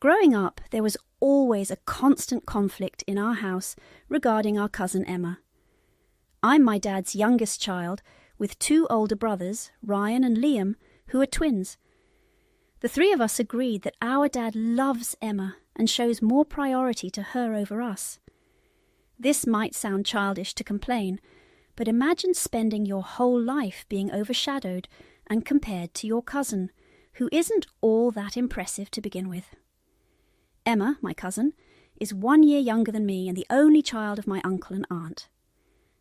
Growing up, there was always a constant conflict in our house regarding our cousin Emma. I'm my dad's youngest child, with 2 older brothers, Ryan and Liam, who are twins. The 3 of us agreed that our dad loves Emma and shows more priority to her over us. This might sound childish to complain, but imagine spending your whole life being overshadowed and compared to your cousin, who isn't all that impressive to begin with. Emma, my cousin, is 1 year younger than me and the only child of my uncle and aunt.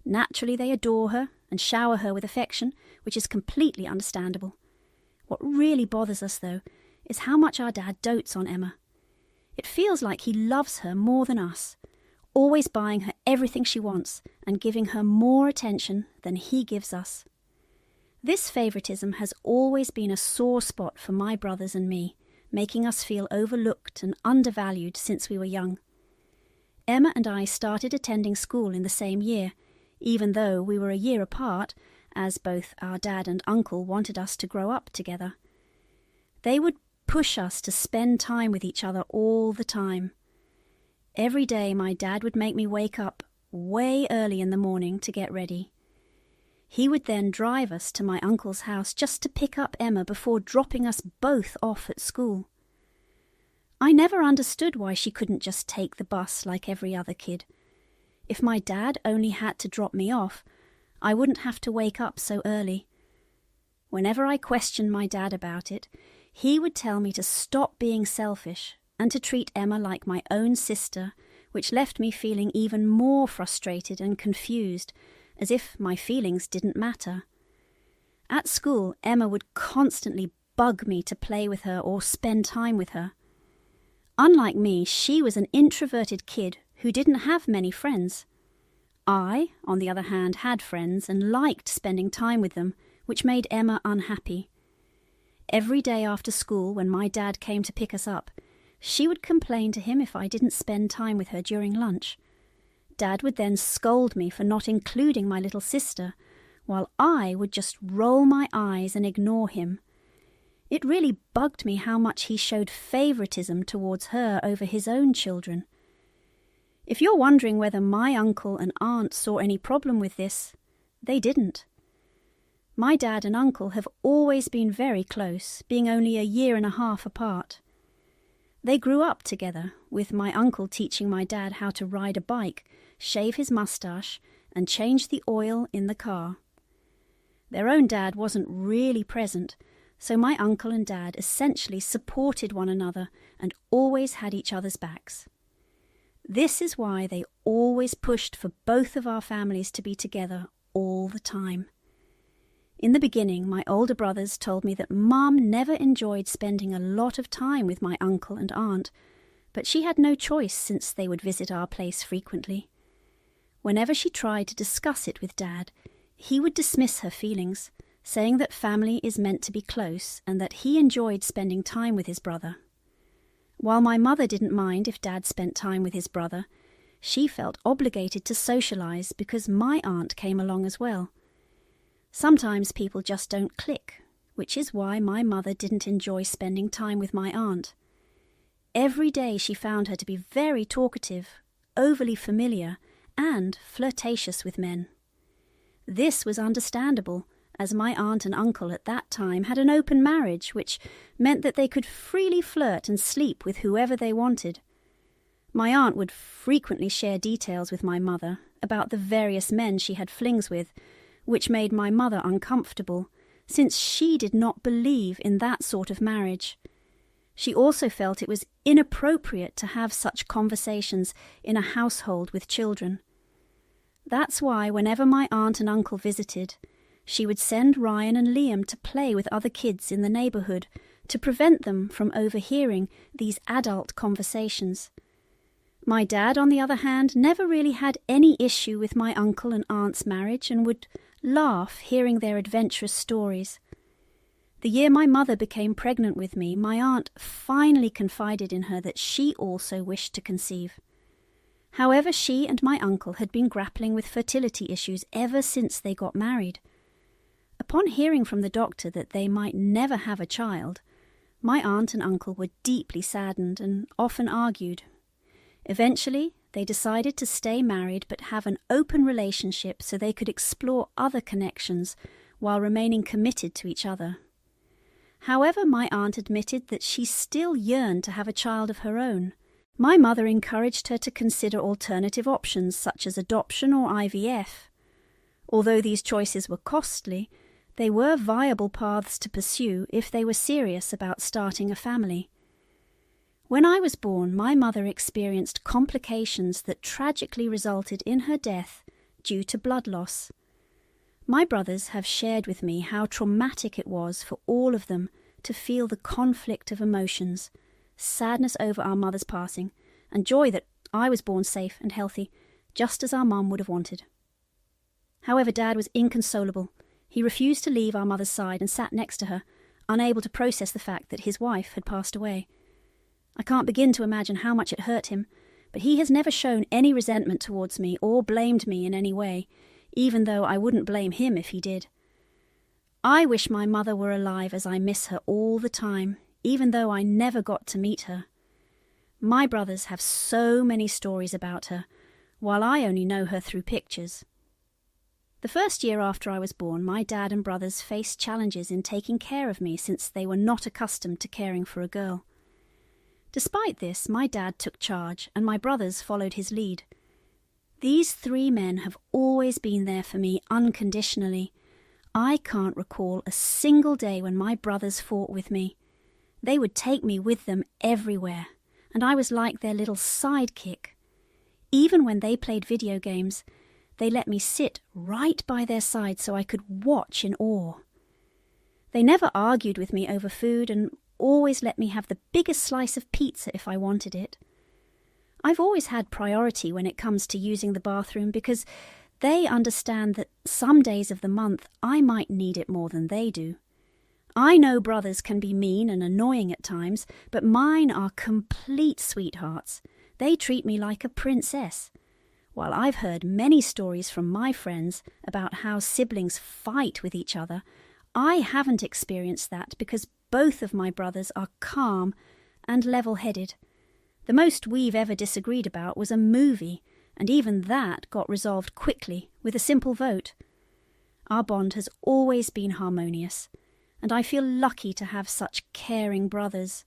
Naturally, they adore her and shower her with affection, which is completely understandable. What really bothers us, though, is how much our dad dotes on Emma. It feels like he loves her more than us, always buying her everything she wants and giving her more attention than he gives us. This favoritism has always been a sore spot for my brothers and me, making us feel overlooked and undervalued since we were young. Emma and I started attending school in the same year, even though we were a year apart, as both our dad and uncle wanted us to grow up together. They would push us to spend time with each other all the time. Every day my dad would make me wake up way early in the morning to get ready. He would then drive us to my uncle's house just to pick up Emma before dropping us both off at school. I never understood why she couldn't just take the bus like every other kid. If my dad only had to drop me off, I wouldn't have to wake up so early. Whenever I questioned my dad about it, he would tell me to stop being selfish and to treat Emma like my own sister, which left me feeling even more frustrated and confused, as if my feelings didn't matter. At school, Emma would constantly bug me to play with her or spend time with her. Unlike me, she was an introverted kid who didn't have many friends. I, on the other hand, had friends and liked spending time with them, which made Emma unhappy. Every day after school, when my dad came to pick us up, she would complain to him if I didn't spend time with her during lunch. Dad would then scold me for not including my little sister, while I would just roll my eyes and ignore him. It really bugged me how much he showed favoritism towards her over his own children. If you're wondering whether my uncle and aunt saw any problem with this, they didn't. My dad and uncle have always been very close, being only a year and a half apart. They grew up together, with my uncle teaching my dad how to ride a bike, shave his mustache, and change the oil in the car. Their own dad wasn't really present, so my uncle and dad essentially supported one another and always had each other's backs. This is why they always pushed for both of our families to be together all the time. In the beginning, my older brothers told me that Mum never enjoyed spending a lot of time with my uncle and aunt, but she had no choice since they would visit our place frequently. Whenever she tried to discuss it with Dad, he would dismiss her feelings, saying that family is meant to be close and that he enjoyed spending time with his brother. While my mother didn't mind if Dad spent time with his brother, she felt obligated to socialize because my aunt came along as well. Sometimes people just don't click, which is why my mother didn't enjoy spending time with my aunt. Every day she found her to be very talkative, overly familiar, and flirtatious with men. This was understandable, as my aunt and uncle at that time had an open marriage, which meant that they could freely flirt and sleep with whoever they wanted. My aunt would frequently share details with my mother about the various men she had flings with, which made my mother uncomfortable, since she did not believe in that sort of marriage. She also felt it was inappropriate to have such conversations in a household with children. That's why whenever my aunt and uncle visited, she would send Ryan and Liam to play with other kids in the neighborhood to prevent them from overhearing these adult conversations. My dad, on the other hand, never really had any issue with my uncle and aunt's marriage and would laugh hearing their adventurous stories. The year my mother became pregnant with me, my aunt finally confided in her that she also wished to conceive. However, she and my uncle had been grappling with fertility issues ever since they got married. Upon hearing from the doctor that they might never have a child, My aunt and uncle were deeply saddened and often argued. Eventually, they decided to stay married but have an open relationship so they could explore other connections while remaining committed to each other. However, my aunt admitted that she still yearned to have a child of her own. My mother encouraged her to consider alternative options such as adoption or IVF. Although these choices were costly, they were viable paths to pursue if they were serious about starting a family. When I was born, my mother experienced complications that tragically resulted in her death due to blood loss. My brothers have shared with me how traumatic it was for all of them to feel the conflict of emotions, sadness over our mother's passing, and joy that I was born safe and healthy, just as our mum would have wanted. However, Dad was inconsolable. He refused to leave our mother's side and sat next to her, unable to process the fact that his wife had passed away. I can't begin to imagine how much it hurt him, but he has never shown any resentment towards me or blamed me in any way, even though I wouldn't blame him if he did. I wish my mother were alive as I miss her all the time, even though I never got to meet her. My brothers have so many stories about her, while I only know her through pictures. The first year after I was born, my dad and brothers faced challenges in taking care of me since they were not accustomed to caring for a girl. Despite this, my dad took charge and my brothers followed his lead. These three men have always been there for me unconditionally. I can't recall a single day when my brothers fought with me. They would take me with them everywhere, and I was like their little sidekick. Even when they played video games, they let me sit right by their side so I could watch in awe. They never argued with me over food and always let me have the biggest slice of pizza if I wanted it. I've always had priority when it comes to using the bathroom because they understand that some days of the month I might need it more than they do. I know brothers can be mean and annoying at times, but mine are complete sweethearts. They treat me like a princess. While I've heard many stories from my friends about how siblings fight with each other, I haven't experienced that because both of my brothers are calm and level-headed. The most we've ever disagreed about was a movie, and even that got resolved quickly with a simple vote. Our bond has always been harmonious, and I feel lucky to have such caring brothers.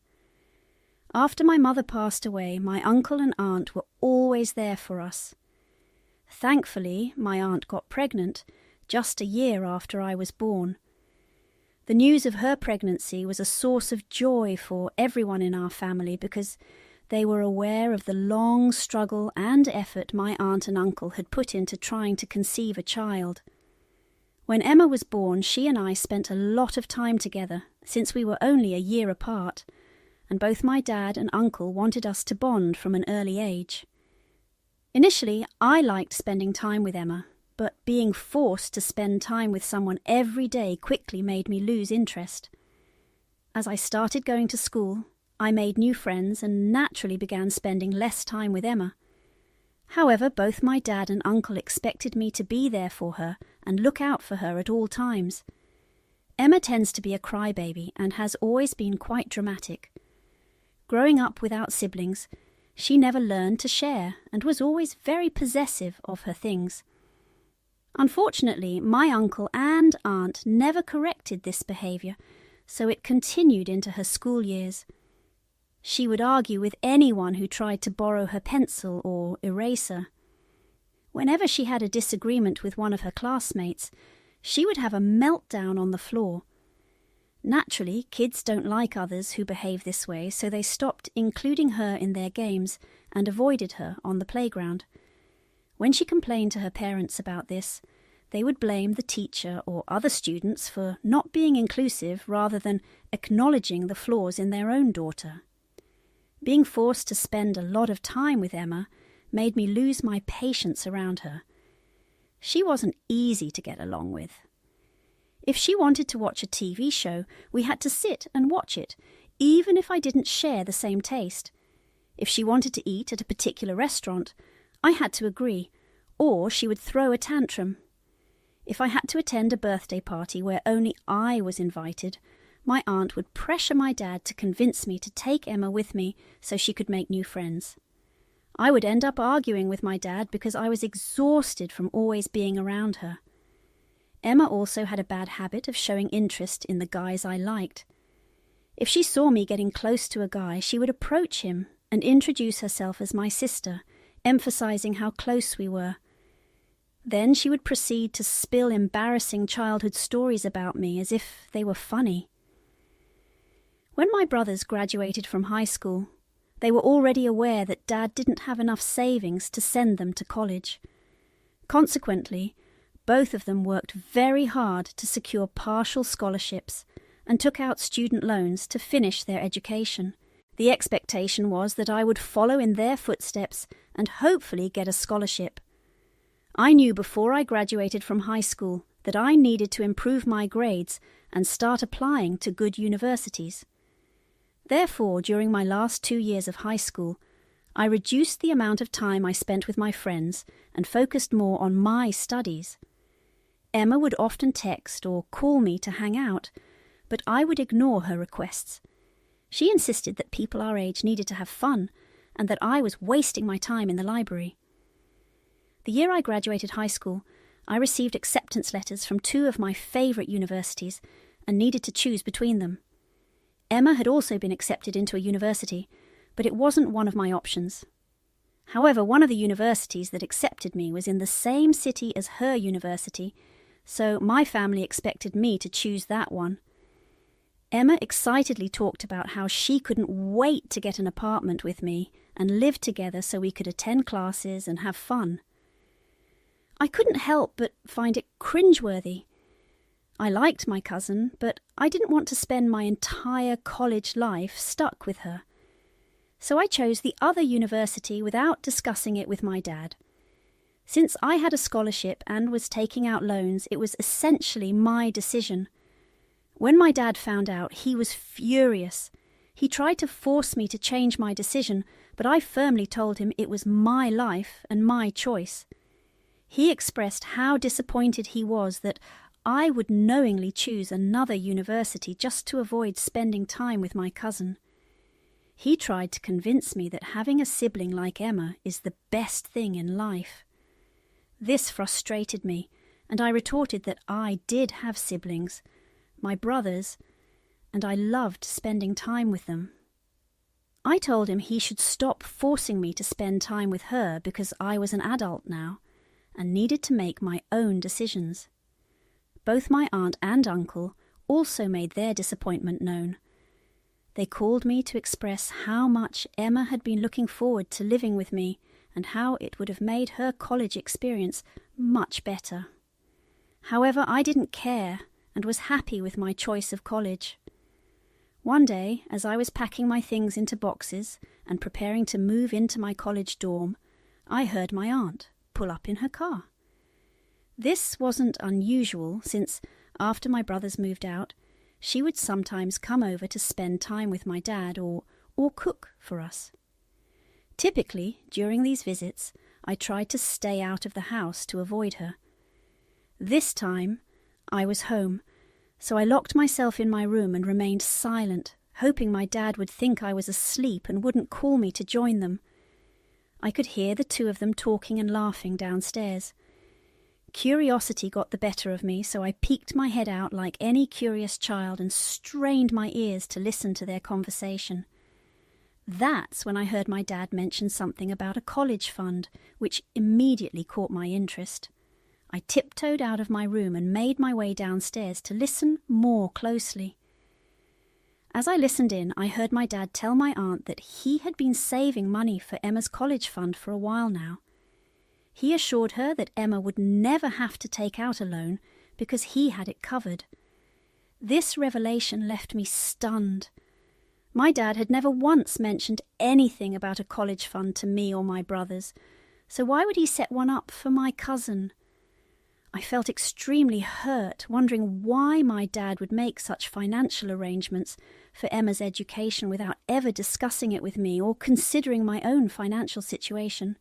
After my mother passed away, my uncle and aunt were always there for us. Thankfully, my aunt got pregnant just a year after I was born. The news of her pregnancy was a source of joy for everyone in our family because they were aware of the long struggle and effort my aunt and uncle had put into trying to conceive a child. When Emma was born, she and I spent a lot of time together since we were only a year apart, and both my dad and uncle wanted us to bond from an early age. Initially, I liked spending time with Emma, but being forced to spend time with someone every day quickly made me lose interest. As I started going to school, I made new friends and naturally began spending less time with Emma. However, both my dad and uncle expected me to be there for her and look out for her at all times. Emma tends to be a crybaby and has always been quite dramatic. Growing up without siblings, she never learned to share and was always very possessive of her things. Unfortunately, my uncle and aunt never corrected this behaviour, so it continued into her school years. She would argue with anyone who tried to borrow her pencil or eraser. Whenever she had a disagreement with one of her classmates, she would have a meltdown on the floor. Naturally, kids don't like others who behave this way, so they stopped including her in their games and avoided her on the playground. When she complained to her parents about this, they would blame the teacher or other students for not being inclusive rather than acknowledging the flaws in their own daughter. Being forced to spend a lot of time with Emma made me lose my patience around her. She wasn't easy to get along with. If she wanted to watch a TV show, we had to sit and watch it, even if I didn't share the same taste. If she wanted to eat at a particular restaurant, I had to agree, or she would throw a tantrum. If I had to attend a birthday party where only I was invited, my aunt would pressure my dad to convince me to take Emma with me so she could make new friends. I would end up arguing with my dad because I was exhausted from always being around her. Emma also had a bad habit of showing interest in the guys I liked. If she saw me getting close to a guy, she would approach him and introduce herself as my sister, emphasizing how close we were. Then she would proceed to spill embarrassing childhood stories about me as if they were funny. When my brothers graduated from high school, they were already aware that Dad didn't have enough savings to send them to college. Consequently, both of them worked very hard to secure partial scholarships and took out student loans to finish their education. The expectation was that I would follow in their footsteps and hopefully get a scholarship. I knew before I graduated from high school that I needed to improve my grades and start applying to good universities. Therefore, during my last 2 years of high school, I reduced the amount of time I spent with my friends and focused more on my studies. Emma would often text or call me to hang out, but I would ignore her requests. She insisted that people our age needed to have fun and that I was wasting my time in the library. The year I graduated high school, I received acceptance letters from 2 of my favourite universities and needed to choose between them. Emma had also been accepted into a university, but it wasn't one of my options. However, one of the universities that accepted me was in the same city as her university, so my family expected me to choose that one. Emma excitedly talked about how she couldn't wait to get an apartment with me and live together so we could attend classes and have fun. I couldn't help but find it cringeworthy. I liked my cousin, but I didn't want to spend my entire college life stuck with her. So I chose the other university without discussing it with my dad. Since I had a scholarship and was taking out loans, it was essentially my decision. When my dad found out, he was furious. He tried to force me to change my decision, but I firmly told him it was my life and my choice. He expressed how disappointed he was that I would knowingly choose another university just to avoid spending time with my cousin. He tried to convince me that having a sibling like Emma is the best thing in life. This frustrated me, and I retorted that I did have siblings, my brothers, and I loved spending time with them. I told him he should stop forcing me to spend time with her because I was an adult now and needed to make my own decisions. Both my aunt and uncle also made their disappointment known. They called me to express how much Emma had been looking forward to living with me and how it would have made her college experience much better. However, I didn't care and was happy with my choice of college. One day, as I was packing my things into boxes and preparing to move into my college dorm, I heard my aunt pull up in her car. This wasn't unusual since, after my brothers moved out, she would sometimes come over to spend time with my dad or cook for us. Typically, during these visits, I tried to stay out of the house to avoid her. This time, I was home, so I locked myself in my room and remained silent, hoping my dad would think I was asleep and wouldn't call me to join them. I could hear the 2 of them talking and laughing downstairs. Curiosity got the better of me, so I peeked my head out like any curious child and strained my ears to listen to their conversation. That's when I heard my dad mention something about a college fund, which immediately caught my interest. I tiptoed out of my room and made my way downstairs to listen more closely. As I listened in, I heard my dad tell my aunt that he had been saving money for Emma's college fund for a while now. He assured her that Emma would never have to take out a loan because he had it covered. This revelation left me stunned. My dad had never once mentioned anything about a college fund to me or my brothers, so why would he set one up for my cousin? I felt extremely hurt, wondering why my dad would make such financial arrangements for Emma's education without ever discussing it with me or considering my own financial situation.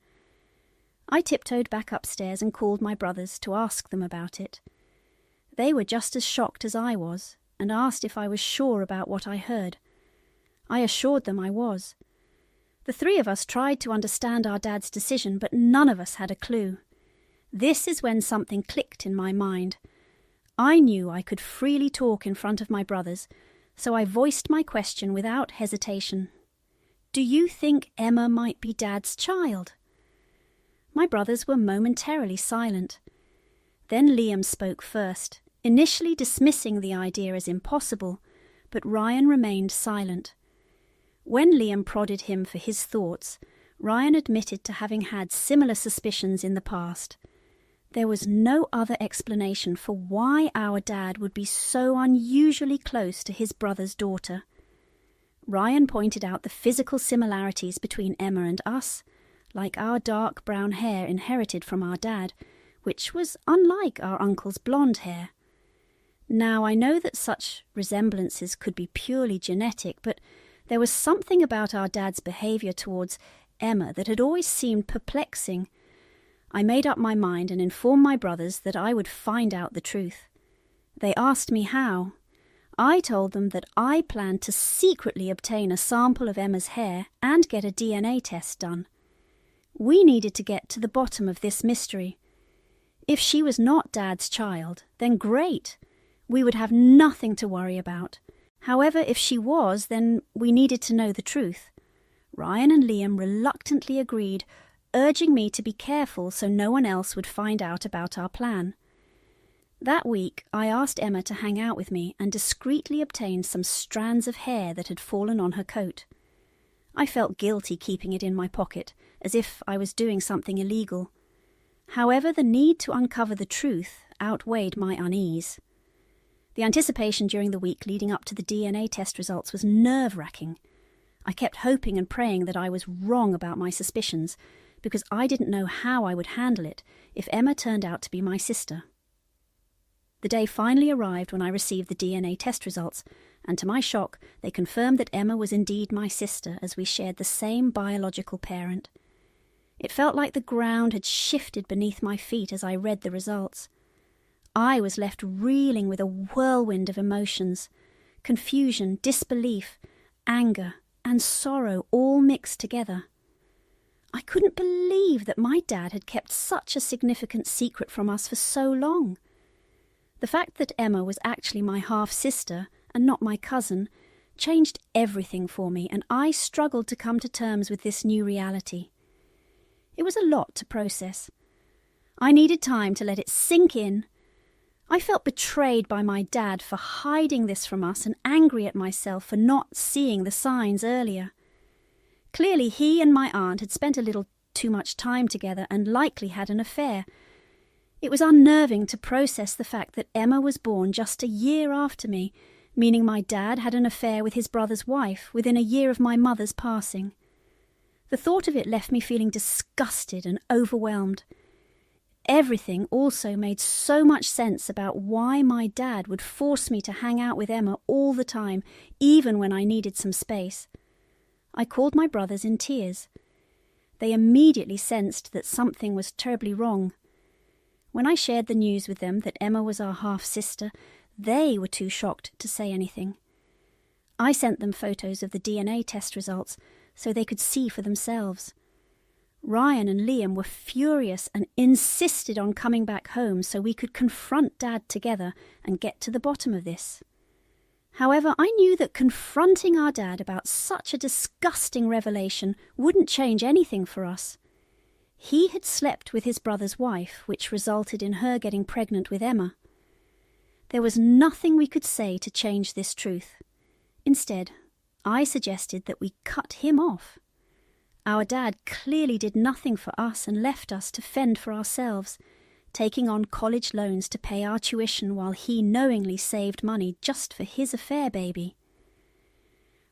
I tiptoed back upstairs and called my brothers to ask them about it. They were just as shocked as I was, and asked if I was sure about what I heard. I assured them I was. The three of us tried to understand our dad's decision, but none of us had a clue. This is when something clicked in my mind. I knew I could freely talk in front of my brothers, so I voiced my question without hesitation. Do you think Emma might be Dad's child? My brothers were momentarily silent. Then Liam spoke first, initially dismissing the idea as impossible, but Ryan remained silent. When Liam prodded him for his thoughts, Ryan admitted to having had similar suspicions in the past. There was no other explanation for why our dad would be so unusually close to his brother's daughter. Ryan pointed out the physical similarities between Emma and us, like our dark brown hair inherited from our dad, which was unlike our uncle's blonde hair. Now, I know that such resemblances could be purely genetic, but there was something about our dad's behaviour towards Emma that had always seemed perplexing. I made up my mind and informed my brothers that I would find out the truth. They asked me how. I told them that I planned to secretly obtain a sample of Emma's hair and get a DNA test done. We needed to get to the bottom of this mystery. If she was not Dad's child, then great. We would have nothing to worry about. However, if she was, then we needed to know the truth. Ryan and Liam reluctantly agreed, urging me to be careful so no one else would find out about our plan. That week, I asked Emma to hang out with me and discreetly obtained some strands of hair that had fallen on her coat. I felt guilty keeping it in my pocket, as if I was doing something illegal. However, the need to uncover the truth outweighed my unease. The anticipation during the week leading up to the DNA test results was nerve-wracking. I kept hoping and praying that I was wrong about my suspicions, because I didn't know how I would handle it if Emma turned out to be my sister. The day finally arrived when I received the DNA test results, and to my shock, they confirmed that Emma was indeed my sister, as we shared the same biological parent. It felt like the ground had shifted beneath my feet as I read the results. I was left reeling with a whirlwind of emotions, confusion, disbelief, anger, and sorrow all mixed together. I couldn't believe that my dad had kept such a significant secret from us for so long. The fact that Emma was actually my half-sister and not my cousin changed everything for me, and I struggled to come to terms with this new reality. It was a lot to process. I needed time to let it sink in. I felt betrayed by my dad for hiding this from us and angry at myself for not seeing the signs earlier. Clearly he and my aunt had spent a little too much time together and likely had an affair. It was unnerving to process the fact that Emma was born just a year after me, meaning my dad had an affair with his brother's wife within a year of my mother's passing. The thought of it left me feeling disgusted and overwhelmed. Everything also made so much sense about why my dad would force me to hang out with Emma all the time, even when I needed some space. I called my brothers in tears. They immediately sensed that something was terribly wrong. When I shared the news with them that Emma was our half-sister, they were too shocked to say anything. I sent them photos of the DNA test results so they could see for themselves. Ryan and Liam were furious and insisted on coming back home so we could confront Dad together and get to the bottom of this. However, I knew that confronting our dad about such a disgusting revelation wouldn't change anything for us. He had slept with his brother's wife, which resulted in her getting pregnant with Emma. There was nothing we could say to change this truth. Instead, I suggested that we cut him off. Our dad clearly did nothing for us and left us to fend for ourselves, taking on college loans to pay our tuition while he knowingly saved money just for his affair baby.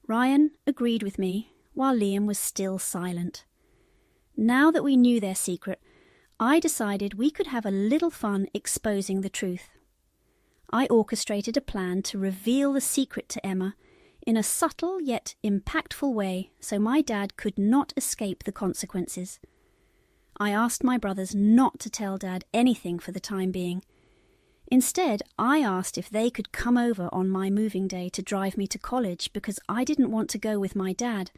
Ryan agreed with me, while Liam was still silent. Now that we knew their secret, I decided we could have a little fun exposing the truth. I orchestrated a plan to reveal the secret to Emma in a subtle yet impactful way so my dad could not escape the consequences. I asked my brothers not to tell Dad anything for the time being. Instead, I asked if they could come over on my moving day to drive me to college because I didn't want to go with my dad,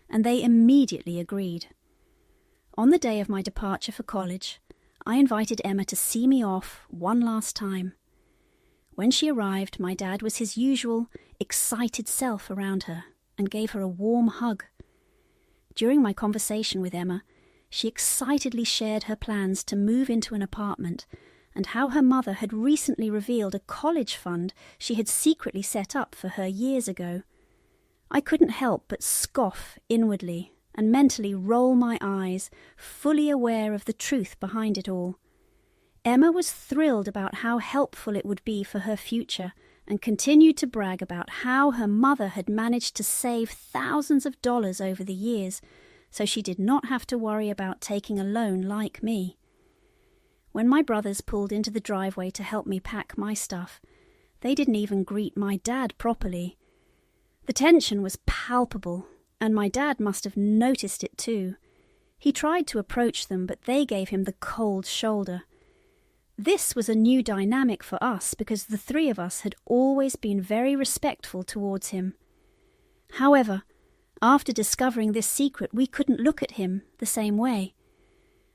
and they immediately agreed. On the day of my departure for college, I invited Emma to see me off one last time. When she arrived, my dad was his usual, excited self around her and gave her a warm hug. During my conversation with Emma, she excitedly shared her plans to move into an apartment and how her mother had recently revealed a college fund she had secretly set up for her years ago. I couldn't help but scoff inwardly and mentally roll my eyes, fully aware of the truth behind it all. Emma was thrilled about how helpful it would be for her future and continued to brag about how her mother had managed to save thousands of dollars over the years, so she did not have to worry about taking a loan like me. When my brothers pulled into the driveway to help me pack my stuff, they didn't even greet my dad properly. The tension was palpable, and my dad must have noticed it too. He tried to approach them, but they gave him the cold shoulder. This was a new dynamic for us because the three of us had always been very respectful towards him. However, after discovering this secret, we couldn't look at him the same way.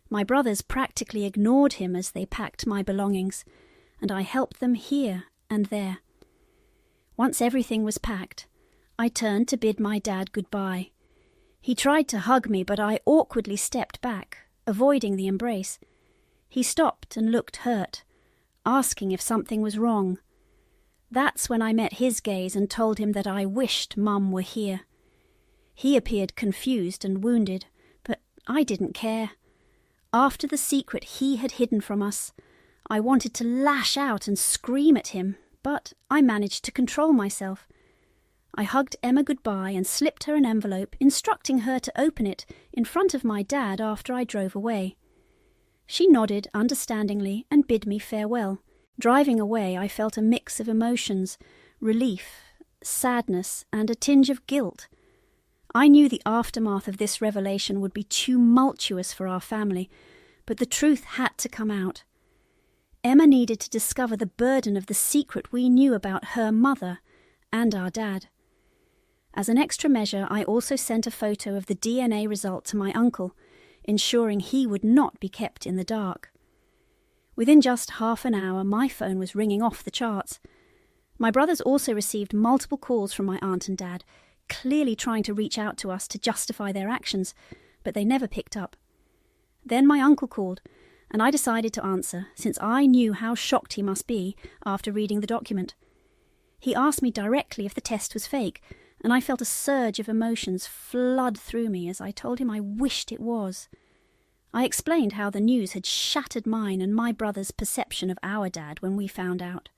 My brothers practically ignored him as they packed my belongings, and I helped them here and there. Once everything was packed, I turned to bid my dad goodbye. He tried to hug me, but I awkwardly stepped back, avoiding the embrace. He stopped and looked hurt, asking if something was wrong. That's when I met his gaze and told him that I wished Mum were here. He appeared confused and wounded, but I didn't care. After the secret he had hidden from us, I wanted to lash out and scream at him, but I managed to control myself. I hugged Emma goodbye and slipped her an envelope, instructing her to open it in front of my dad after I drove away. She nodded understandingly and bid me farewell. Driving away, I felt a mix of emotions, relief, sadness, and a tinge of guilt. I knew the aftermath of this revelation would be tumultuous for our family, but the truth had to come out. Emma needed to discover the burden of the secret we knew about her mother and our dad. As an extra measure, I also sent a photo of the DNA result to my uncle, ensuring he would not be kept in the dark. Within just half an hour, my phone was ringing off the charts. My brothers also received multiple calls from my aunt and dad, clearly trying to reach out to us to justify their actions, but they never picked up. Then my uncle called, and I decided to answer, since I knew how shocked he must be after reading the document. He asked me directly if the test was fake, and I felt a surge of emotions flood through me as I told him I wished it was. I explained how the news had shattered mine and my brother's perception of our dad when we found out.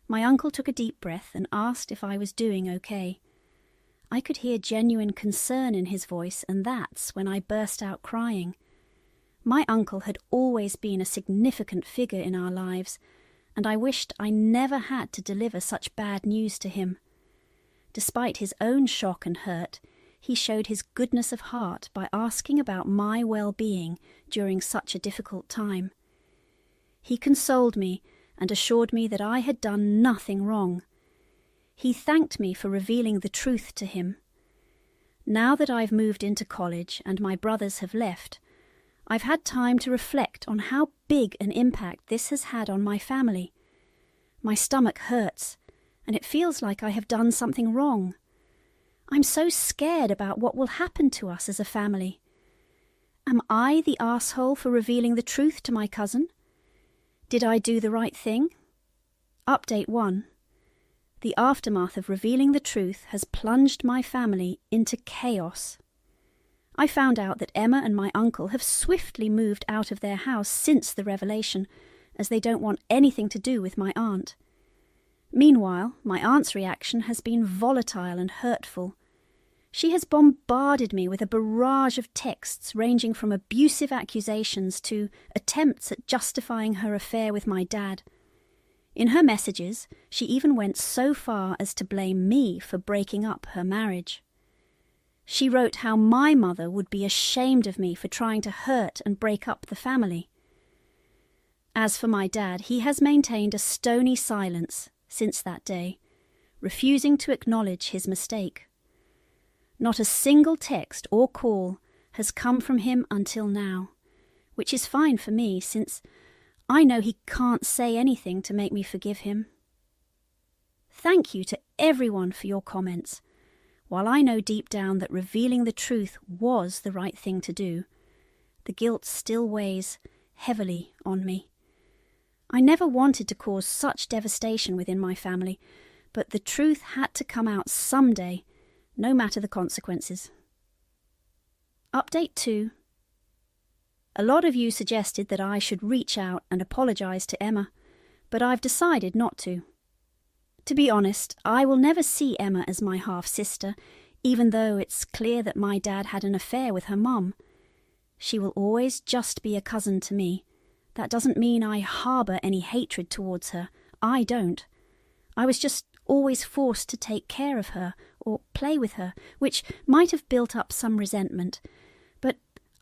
My uncle took a deep breath and asked if I was doing okay. I could hear genuine concern in his voice, and that's when I burst out crying. My uncle had always been a significant figure in our lives, and I wished I never had to deliver such bad news to him. Despite his own shock and hurt, he showed his goodness of heart by asking about my well-being during such a difficult time. He consoled me and assured me that I had done nothing wrong. He thanked me for revealing the truth to him. Now that I've moved into college and my brothers have left, I've had time to reflect on how big an impact this has had on my family. My stomach hurts, and it feels like I have done something wrong. I'm so scared about what will happen to us as a family. Am I the arsehole for revealing the truth to my cousin? Did I do the right thing? Update 1. The aftermath of revealing the truth has plunged my family into chaos. I found out that Emma and my uncle have swiftly moved out of their house since the revelation, as they don't want anything to do with my aunt. Meanwhile, my aunt's reaction has been volatile and hurtful. She has bombarded me with a barrage of texts ranging from abusive accusations to attempts at justifying her affair with my dad. In her messages, she even went so far as to blame me for breaking up her marriage. She wrote how my mother would be ashamed of me for trying to hurt and break up the family. As for my dad, he has maintained a stony silence since that day, refusing to acknowledge his mistake. Not a single text or call has come from him until now, which is fine for me, since I know he can't say anything to make me forgive him. Thank you to everyone for your comments. While I know deep down that revealing the truth was the right thing to do, the guilt still weighs heavily on me. I never wanted to cause such devastation within my family, but the truth had to come out someday, no matter the consequences. Update 2. A lot of you suggested that I should reach out and apologise to Emma, but I've decided not to. To be honest, I will never see Emma as my half-sister, even though it's clear that my dad had an affair with her mum. She will always just be a cousin to me. That doesn't mean I harbour any hatred towards her. I don't. I was just always forced to take care of her or play with her, which might have built up some resentment. But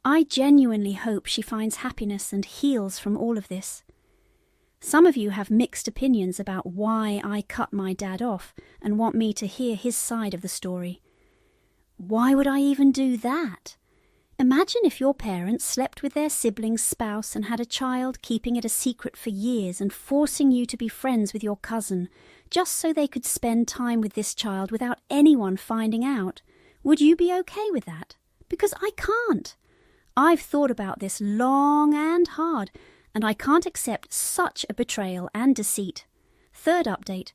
I genuinely hope she finds happiness and heals from all of this. Some of you have mixed opinions about why I cut my dad off and want me to hear his side of the story. Why would I even do that? Imagine if your parents slept with their sibling's spouse and had a child, keeping it a secret for years and forcing you to be friends with your cousin, just so they could spend time with this child without anyone finding out. Would you be okay with that? Because I can't. I've thought about this long and hard, and I can't accept such a betrayal and deceit. Third update.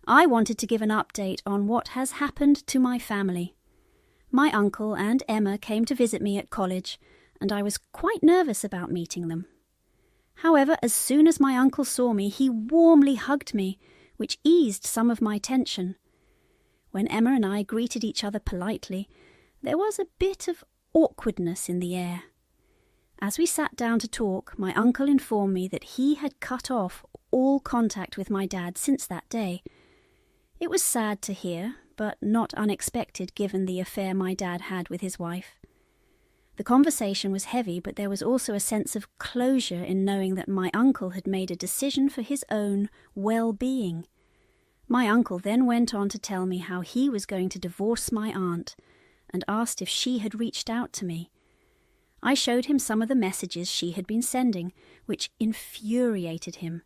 I wanted to give an update on what has happened to my family. My uncle and Emma came to visit me at college, and I was quite nervous about meeting them. However, as soon as my uncle saw me, he warmly hugged me, which eased some of my tension. When Emma and I greeted each other politely, there was a bit of awkwardness in the air. As we sat down to talk, my uncle informed me that he had cut off all contact with my dad since that day. It was sad to hear, but not unexpected given the affair my dad had with his wife. The conversation was heavy, but there was also a sense of closure in knowing that my uncle had made a decision for his own well-being. My uncle then went on to tell me how he was going to divorce my aunt, and asked if she had reached out to me. I showed him some of the messages she had been sending, which infuriated him.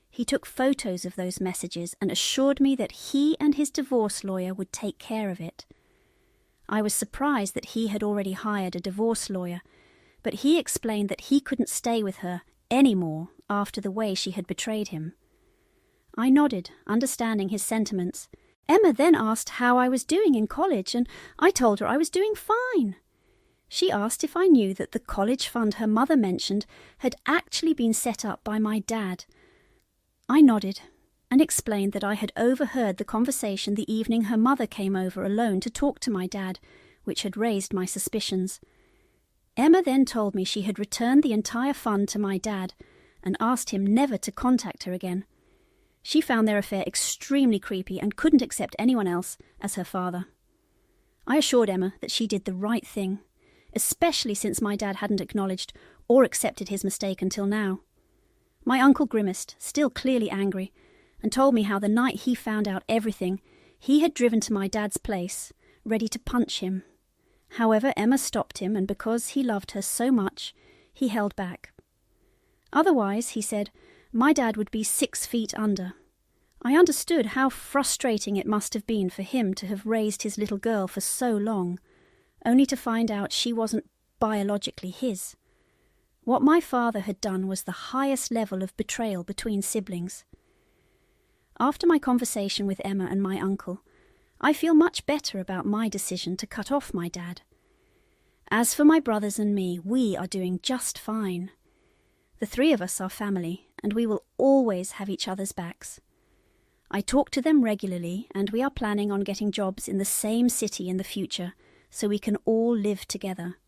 He took photos of those messages and assured me that he and his divorce lawyer would take care of it. I was surprised that he had already hired a divorce lawyer, but he explained that he couldn't stay with her anymore after the way she had betrayed him. I nodded, understanding his sentiments. Emma then asked how I was doing in college, and I told her I was doing fine. She asked if I knew that the college fund her mother mentioned had actually been set up by my dad. I nodded and explained that I had overheard the conversation the evening her mother came over alone to talk to my dad, which had raised my suspicions. Emma then told me she had returned the entire fund to my dad and asked him never to contact her again. She found their affair extremely creepy and couldn't accept anyone else as her father. I assured Emma that she did the right thing, especially since my dad hadn't acknowledged or accepted his mistake until now. My uncle grimaced, still clearly angry, and told me how the night he found out everything, he had driven to my dad's place, ready to punch him. However, Emma stopped him, and because he loved her so much, he held back. Otherwise, he said, my dad would be 6 feet under. I understood how frustrating it must have been for him to have raised his little girl for so long, only to find out she wasn't biologically his. What my father had done was the highest level of betrayal between siblings. After my conversation with Emma and my uncle, I feel much better about my decision to cut off my dad. As for my brothers and me, we are doing just fine. The 3 of us are family, and we will always have each other's backs. I talk to them regularly, and we are planning on getting jobs in the same city in the future, so we can all live together.